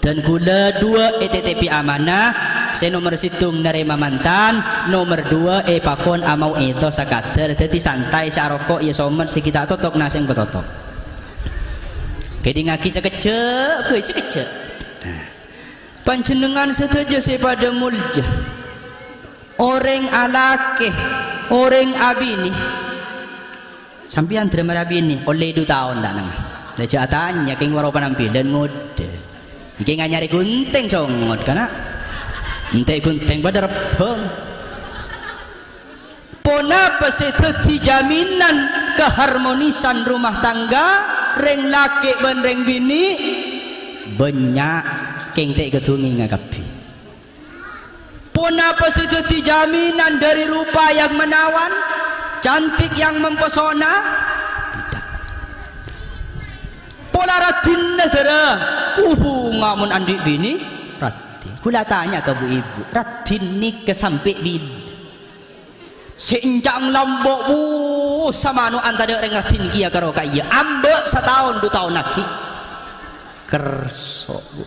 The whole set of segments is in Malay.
dan kula 2 TTP amanah, saya nomor situng nerima mantan, nomor 2 pakon amau itu sakater, jadi santai si arokok ya somet si kita totok nasi yang betotok. Kedi ngaki sekecek, kei sekecek. Panjenengan setuju si pada mulja. Orang alake, orang abini. Sampian terima abini, oleh 2 tahun dah nang. Lecak tanya keng waro penampilan mode. Iki nyari gunting songot kana. Entek gunting pada rebeng. Ponapa seteti jaminan keharmonisan rumah tangga reng laki ben reng bini banyak keng tek ketungi ngakapi. Ponapa seteti jaminan dari rupa yang menawan, cantik yang mempesona? Tidak. Pola ratin dara. Ngamun andik bini ratin. Kula tanya ke bu ibu, ratin ni kesampai bini. Seinjang lambok bu sama anu antara orang ratin kia karo kaya ambek 1 tahun 2 tahun lagi kerso bu.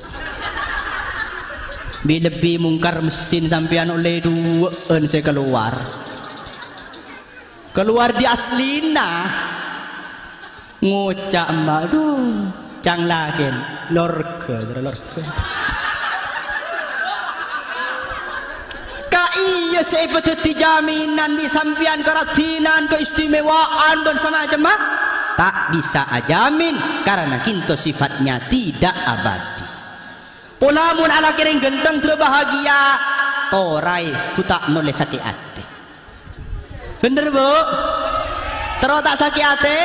Bila lebih mungkar mesin sampai oleh 2 saya keluar di aslina ngocak emak duh cang lagen lorke iya saya betul jaminan di sampian keratinan keistimewaan dan semacam tak bisa ajamin karena kinto sifatnya tidak abadi. Polamun ala kering genteng terbahagia torai ku tak noleh sakit hati. Bener bu? Terus tak sakit hati?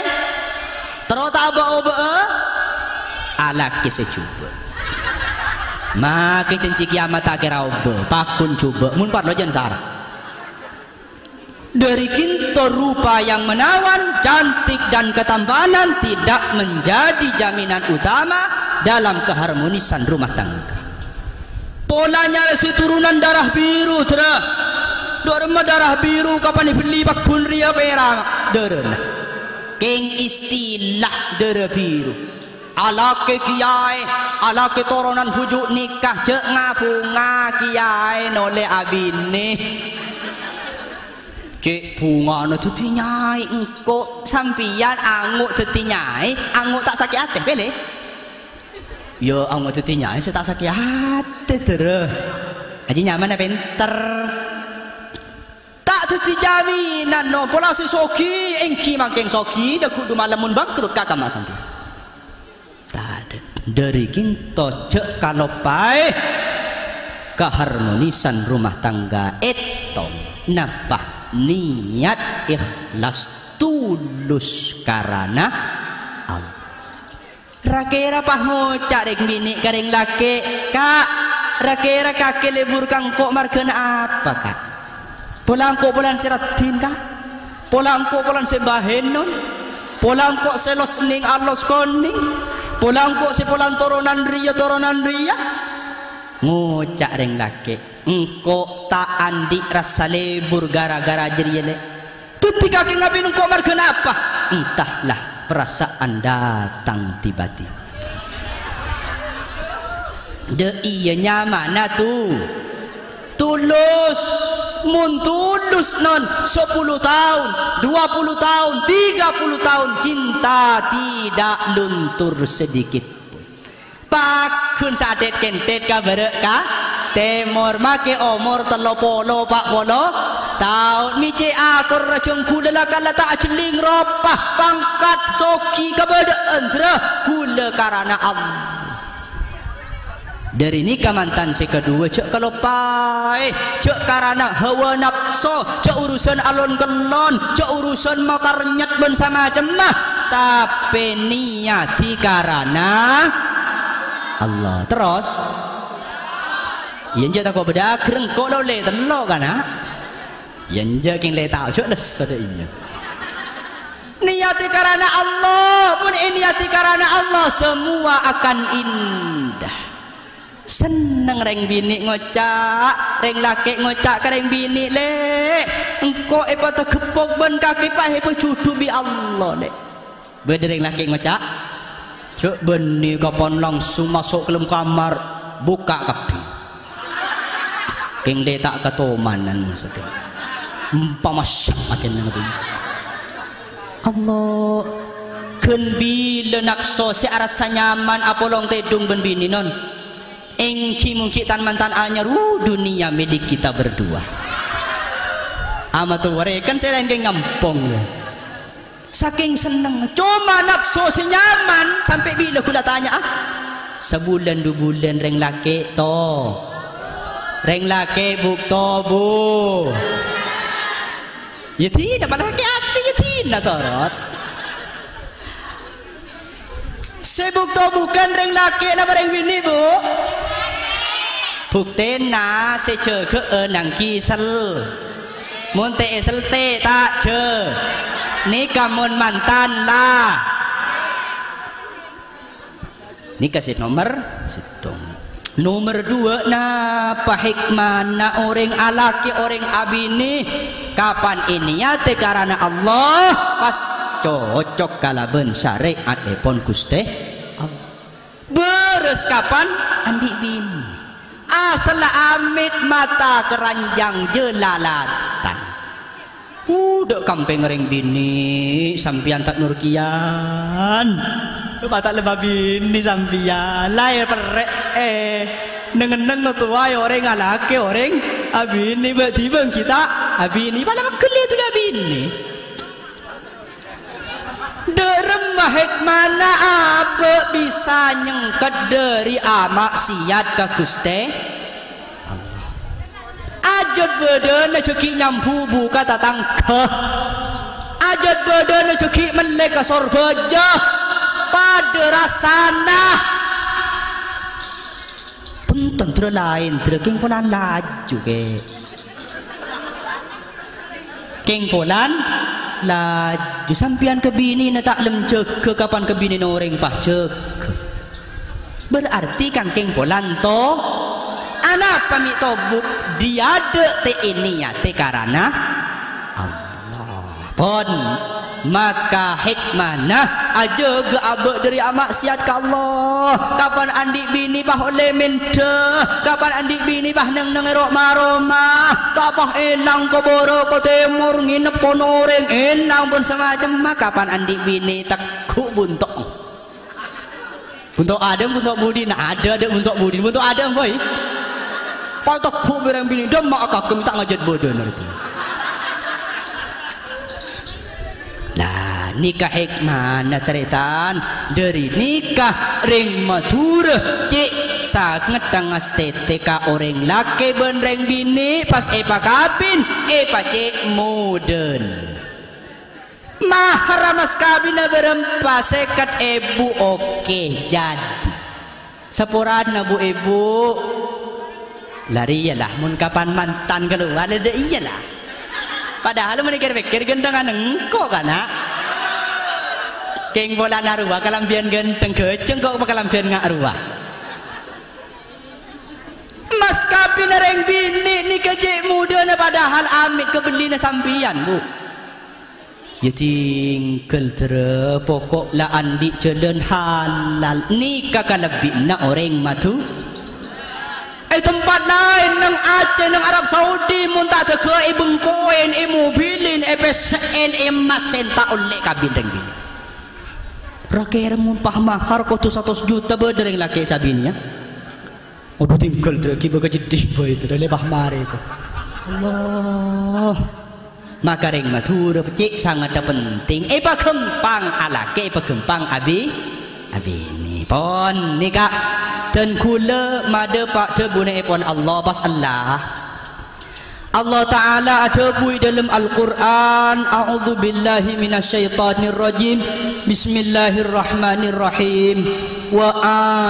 Terus tak oba-oba? Ala kisah coba. Maka cenci kiamat tak kira oba pakun coba mun parlo jan sarah. Dari kinto rupa yang menawan, cantik dan ketampanan tidak menjadi jaminan utama dalam keharmonisan rumah tangga. Polanya resi turunan darah biru tera. Dorma darah biru kapan dibeli bakun ria perang derena. Keng istilah darah biru. Alake kiai, alake toronan bujuk nikah cek ngabunga kiai noleh abine. Cek bunga no tuti nyai engko sampian anguk tuti nyai, anguk tak sakit hati boleh? Yo anguk tuti nyai saya tak sakit hati terus. Aji nyaman pinter. Tak tuti jaminan no pola si soki engki making soki dah kudu malamun bangkrut kakak mak sampai. Dari kinto cek kalau pai keharmonisan rumah tangga itu napa niat ikhlas tulus karena Allah. Rakira pah ngocak rek bini kareng laki kak rakira kaki lebur kangkok margana apa kak polangko polan siratin kak polangko polan sebahenon polangko selos ning alos koning polangko si polan toronan ria ngocak reng laki engko tak andi rasa lebur gara-gara jeriele tuti kaki ngabin engko margana apa entahlah perasaan datang tiba-tiba de iya nyamana tuh tulus mun tulus non 10 tahun 20 tahun 30 tahun cinta tidak luntur sedikit pun pakun sadet kentet kabarek ka temor make omor telopolo pak polo tahun mice akur rajung kula kala tak celing ropah pangkat soki kabadaan terah kula karana Allah. Dari nikah mantan si kedua cek kalau pai cek karena hawa nafsu cek urusan alon kelon cek urusan makar nyet ben sama cemah tapi niati karena Allah terus yang jatuh kau bedak rengkok lo le telok kana yang jaking le tahu cek les ada inya niati karena Allah pun niati karena Allah semua akan indah. Seneng reng bini ngocak reng laki ngocak ke reng bini le engko pada kepok ben kaki pahe pecudu bi Allah le beda reng laki ngocak cuk beni kapan langsung masuk ke dalam kamar buka kapi keng letak katomanan maksudnya pamasak makin nabi Allah ken bila nakso si arasa nyaman apolong tedung ben bini non engki mungkin tan mantan anyar dunia milik kita berdua amat ware kan saya lain kayak ngampong saking seneng cuma nafsu si nyaman sampai bila kula tanya sebulan 2 bulan reng laki to reng laki bukto bu ya tidak pada laki hati ya tidak torot sebuk to bukan reng laki apa reng bini bu bukti na se chờ ke nang kisal monte esel te tak chờ nikah mon mantan lah nikah sit nomor situng nomor 2 napa hikmah orang alaki orang abini kapan ini ya te karena Allah pas cocok kalaben syariat epon guste beres kapan andi bin asal amit mata keranjang jelalatan udah kampeng reng bini sampian tak nurkian mata lebah bini sampian lahir perek nengen tuai orang alake orang abini tiba kita abini pada makeli itu abini deremah hikmana apa bisa nyengket dari maksiat ke Guste ajat badan ceki nyampu buka tatang ke ajat badan ceki melek ke sorbaja pada rasana penting terlain terking polan laju ke keng polan laju sampian ke bini na tak lem cek ke kapan ke bini noreng pah cek berarti kan keng polan to anak pamit tobuk dia de te ini ya te karena Allah pon maka hikmana aja ge abek dari maksiat ka Allah kapan andi bini bah oleh mente kapan andi bini bah neng rok maroma tapah enang ko boro ko timur nginep kono reng enang pun semacam kapan andi bini tekuk buntok adem buntok budi nah ada buntok budi buntok adem boy patok ku berang bini demak akak minta ngajat bodoh nanti lah nikah hikmah na teritan dari nikah ring matur cik sangat tangas teteka orang laki ben reng bini pas epa kabin epa cik modern mahar mas kabin na berempa sekat ibu oke jadi sepuran na bu ibu lari iyalah mun kapan mantan keluar ada iyalah padahal menikir-pikir gendangan engkau kana keng bola narua kalambian genteng keceng kok kalambian ngaruah mas kapin reng bini ni kecik muda na padahal amit kebeli na sampian bu ya tinggal tere pokok la andi jalan halal nikah kalebih na orang matu tempat lain nang Aceh nang Arab Saudi mun tak teke bengkoen mobilin PSN emasen tak oleh kabin reng bini rakyat mun pah mahar ko 100 juta bedereng laki sabinya udah tinggal terki baga jedih boy itu lebah mare ko Allah maka reng matur pecik sangat penting pakempang alake pakempang abini pon nikah dan kula mada pak tebune epon Allah pas Allah Ta'ala ada bui dalam Al-Quran a'udzu billahi minasyaitonir rajim bismillahirrahmanirrahim wa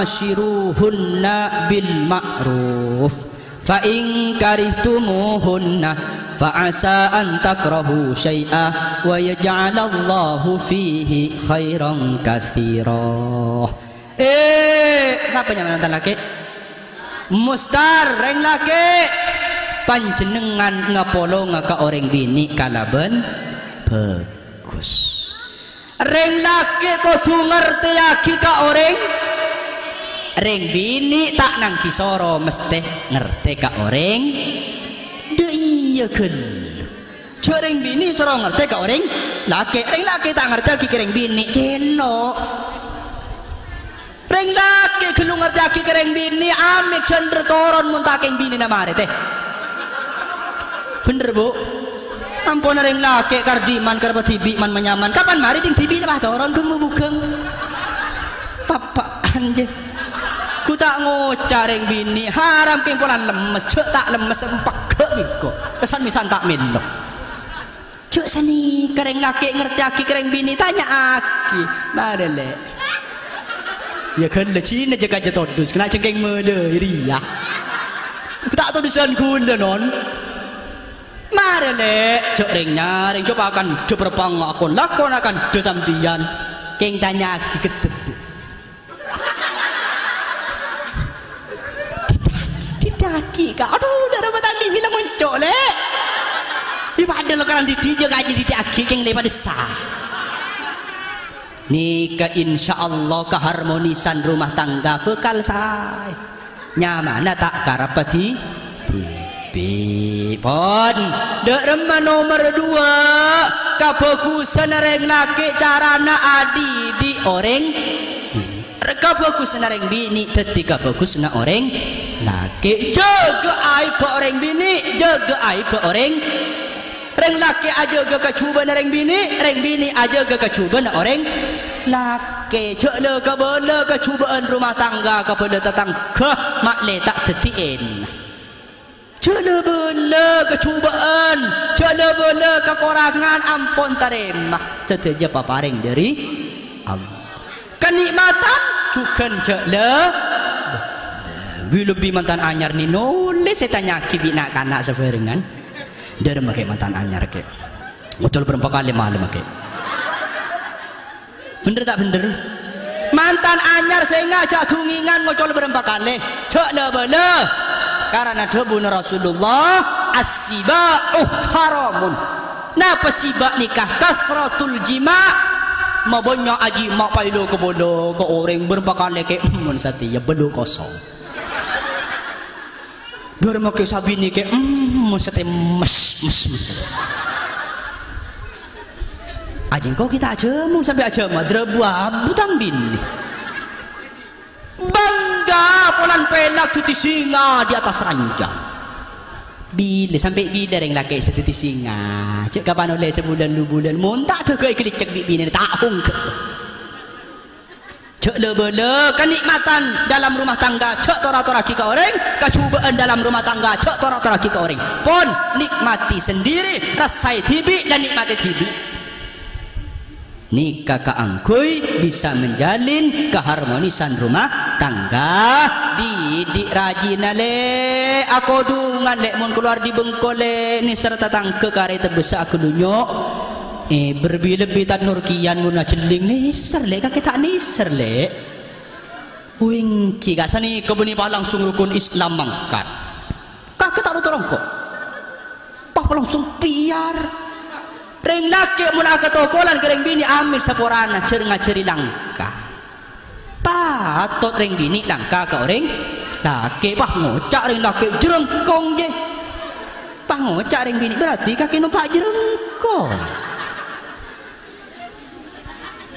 ashiruhunna bil ma'ruf fa in karihtumuhunna fa asa an takrahu syai'a wa yaj'alallahu fihi khairan katsira siapa yang nonton laki mustar reng laki panjenengan ngapolo ngaka orang bini kalaben bagus reng laki kudu ngerti lagi ka orang reng bini tak nang kisoro mesti ngerti ka orang de iya ken reng bini soro ngerti ka orang laki reng laki tak ngerti ki reng bini ceno reng laki kelu ngerti ki reng bini amik cender toron muntaking bini namare teh bener bu ampun reng laki kardiman karba tibi man menyaman kapan mari ding tibi nah toron kung mubukeng papa anjing ku tak ngocah reng bini haram keng polan lemes cek tak lemes empak ke biko kesan misan tak melo cek sani kereng laki ngerti aki kereng bini tanya aki mana le ya kan le Cina jaga jatodus kena cengkeng mede ria ku tak todusan gula non mare le cek rengnya reng coba akan coba pangakon lakon akan dosampian keng tanya aki ketep daki kak aduh udah dapat tadi bilang muncul le ibadah lo kan di dia gaji di daki yang lepas besar nikah insyaallah keharmonisan rumah tangga bekal say nyaman tak karapati tipi pon dek remah nomor 2 kafokusan reng laki carana adi di orang kafokusan reng bini ketika fokus na orang laki jaga aib orang bini jaga aib orang reng laki aja ke kecuban reng bini aja ke kecuban orang laki cekle ke bela kecubaan rumah tangga kepada tetangga mak le tak tetien cekle bela kecubaan cekle bela kekurangan ampun terima setuju paparing dari Allah kenikmatan cukan cekle lebih mantan anyar ni nulis saya tanya kibina kanak severengan dari makai mantan anyar ke betul berapa kali malam ke bener tak bener mantan anyar saya ngajak tungingan ngocol berapa kali cek le karena debun Rasulullah as-siba'u haramun napa sibak nikah kasratul jima mau banyak aji mak paido ke bodoh ke orang berapa kali ke mun sati ya bedo kosong dua makai sabini ke mesti mes ajeng kau kita aja mau sampai aja madra buah butang bini bangga polan pelak tuti singa di atas ranjang bila sampai bila reng laki setuti singa cek kapan oleh sebulan 2 bulan muntah tu ke ikut cek bini tahun ke cek le kenikmatan dalam rumah tangga cek tora-tora kika orang kecubaan dalam rumah tangga cek tora-tora kika orang pun nikmati sendiri rasai tibi dan nikmati tibi nikah kaangkui bisa menjalin keharmonisan rumah tangga didik rajin le aku dungan lek mun keluar di bengkole ni serta tangke kare terbesar aku dunyok berbi-lebih tak nurkian guna celing niser le kakek tak niser le wingki gak sani kebeni bah langsung rukun Islam mangkat kakek tak rutong kok pak langsung piar reng laki mun aka tokolan kereng bini amil saporana cenga ceri langka patot reng bini langka ka orang laki pah ngocak reng laki jerengkong je pah ngocak reng bini berarti kakek numpak jerengkong.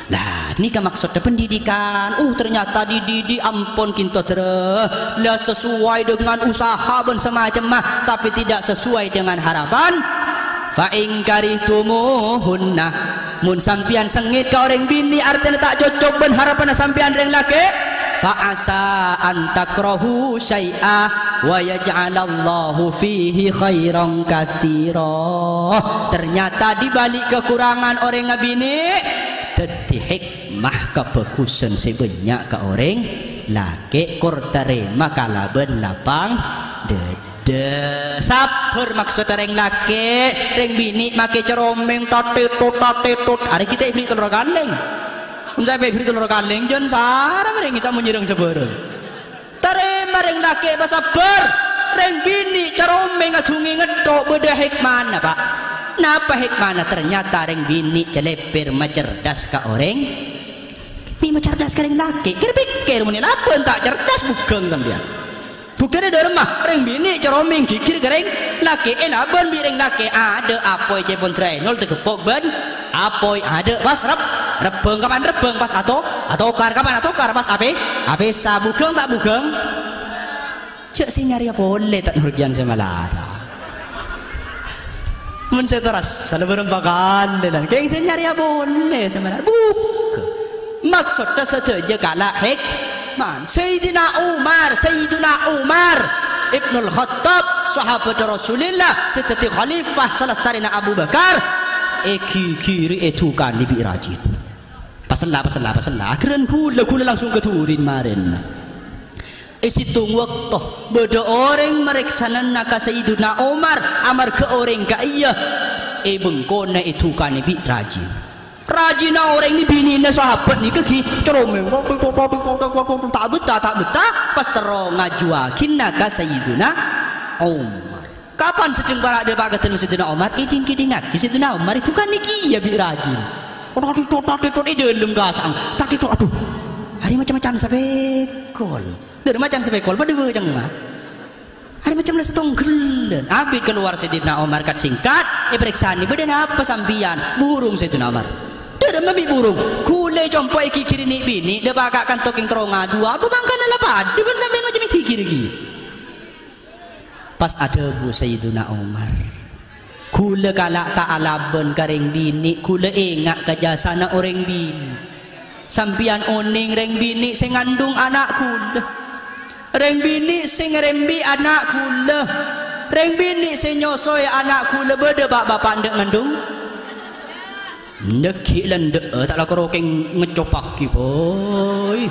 Nah, ini kan maksudnya pendidikan. Ternyata dididik ampun kinto terus lah sesuai dengan usaha dan semacam mah, tapi tidak sesuai dengan harapan. Fa in karihtumuhunna mun sampian sengit ka orang bini artinya tak cocok ben harapan sampian reng laki fa asa an takrahu syai'a wa yaj'alallahu fihi khairan katsira. Ternyata di balik kekurangan orang ngabini teti hikmah kebagusan sebanyak ke orang laki kurtarema kalaben lapang dede sabar maksud reng laki reng bini make ceromeng tatetut hari kita ibri telur kaleng sampai ibri telur kaleng jon sarang reng bisa menyerang sebarang terima reng laki sabar reng bini ceromeng ngajungi ngedok beda hikmah pak. Napa hikmahnya? Ternyata reng bini celepir macerdas ka orang Mi cerdas kering laki. Kira pikir muni apa tak cerdas bukan kan dia. Bukti ada rumah reng bini ceroming kikir kering laki. Ben bireng laki ada apoi cepon trenol tegepok ben. Apoi ada pas rebeng kapan rebeng pas atau kapan pas ape sabugeng tak bugeng. Cek si nyari apa boleh tak nurgian saya malara. Mun saya teras salah berempat dan keng saya nyari apa boleh saya malara. Maksudnya saja kalah hikmah. Sayyidina Umar Ibnul Khattab sahabat Rasulullah seteti khalifah salah starina Abu Bakar kiri itu kan lebih rajin pasal keren kula langsung keturin marin isitung waktu beda orang meriksanan naka Sayyidina Umar amar ke orang ka iya bengkona itu kan lebih rajin rajina orang ni bini na sahabat ni kaki ceromeng tak betah pas terong ngajuakin naka Sayyidina Umar. Kapan sedang para dia pak ketemu Sayyidina Umar iding ngaki Sayyidina Umar itu kan niki ya bi rajin tot dalam gasang tak itu aduh hari macam-macam sepekol dari macam sepekol pada berjengah hari macam setong gelan abis keluar Sayyidina Umar kat singkat periksa ni beden apa sambian burung Sayyidina Umar. Dia mabi burung, kule jompai kikir ni bini, dia bakal kantok yang teronga dua, bangkan alapan, dia pun sampai macam itu kiri. Pas ada bu Sayyidina Umar, kule kalak tak alaban kareng bini, kule engak kejasana orang bini, sampian oning reng bini sing ngandung anak kule, reng bini sing rembi anak kule, reng bini sing nyosoy anak kule beda bapak ndek ngandung. Nekik lendek tak lah kerokeng ngecopak boy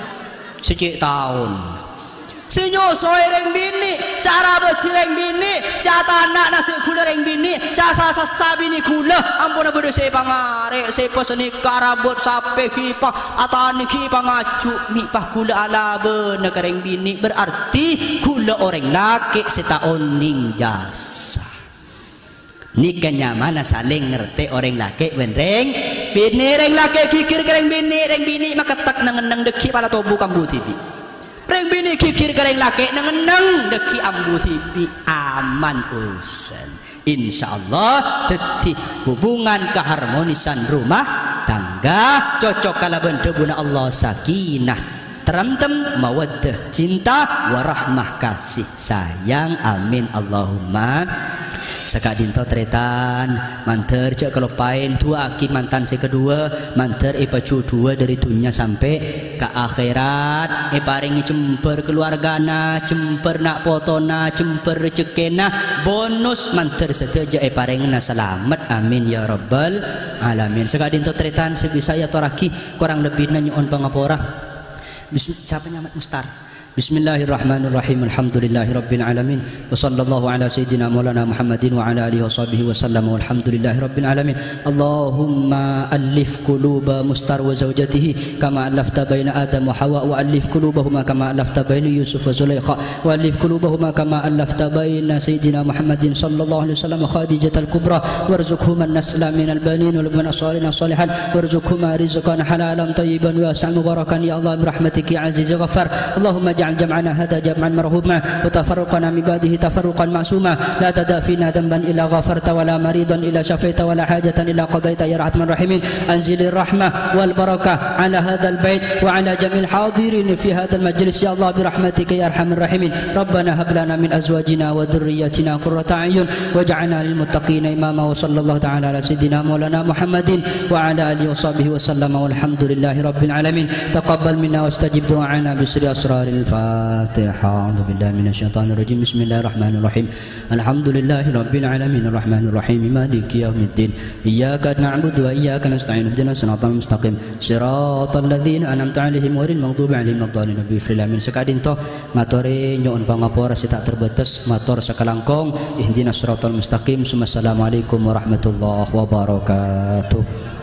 sejak tahun senyosoi reng bini cara beci reng bini cara anak nasi kula reng bini cara sasa bini kula ampun bodoh saya pangarek saya peseni karabot sape kipah atau kipah ngacuk mipah kula ala bener reng bini berarti kula orang laki setahun ning jasa nikahnya mana saling ngerti orang laki benreng bini reng laki kikir kereng bini maka tak nengeneng deki pada tobu kambu tibi reng bini kikir kereng laki nengeneng deki ambu tibi aman urusan insyaallah teti hubungan keharmonisan rumah tangga cocok kala bentebuna Allah sakinah terantem mawaddah cinta warahmah kasih sayang amin Allahumma sekak dinto tretan manter cek kalau pain tua aki mantan si kedua manter pacu dua dari dunia sampai ke akhirat paringi cemper keluargana cemper nak potona cemper rezekina bonus manter seteja paringna selamat amin ya rabbal alamin sekak dinto tretan sebisa ya toraki kurang lebih nanyuon pangapora siapa nyamat mustar. Bismillahirrahmanirrahim. Alhamdulillahirabbil alamin. Wa sallallahu ala sayyidina Maulana Muhammadin wa ala alihi washabihi wasallam. Walhamdulillahirabbil alamin. Allahumma alif quluba Mustar wa zawjatihi kama alafta baina Adam wa Hawa wa alif qulubahuma kama alafta baina Yusuf wa Zulaikha wa alif qulubahuma kama alafta baina sayyidina Muhammadin sallallahu alaihi wasallam wa Khadijah al-Kubra warzuqhuma an-nasla min al-banin wal banasalihin salihan warzuqhuma rizqan halalan tayyiban wa wasi'an mubarakan ya Allah birahmatika ya aziz ya ghaffar. Allahumma جمعنا هذا جمعا مرحوما وتفرقنا من بعده تفرقا معصوما لا تدع فينا ذنبا الا غفرت ولا مريضا الا شفيت ولا حاجه الا قضيت يا ارحم الراحمين. انزل الرحمه والبركه على هذا البيت وعلى جميع الحاضرين في هذا المجلس يا الله برحمتك يا ارحم الراحمين. ربنا هب لنا من ازواجنا وذرياتنا قرة اعين واجعلنا للمتقين اماما وصلى الله تعالى على سيدنا مولانا محمد وعلى اله وصحبه وسلم والحمد لله رب العالمين. تقبل منا واستجب دعانا بسر اسرار الفاتحة. أعوذ بالله من الشيطان الرجيم. بسم الله الرحمن الرحيم. الحمد لله رب العالمين الرحمن الرحيم مالك يوم الدين إياك نعبد وإياك نستعين اهدنا الصراط المستقيم صراط الذين أنعمت عليهم غير المغضوب عليهم ولا الضالين. Amin. Sekadin toh matore nyoon pangapora si tak terbatas mator sakalangkong ihdinas siratal mustaqim. Assalamualaikum warahmatullahi wabarakatuh.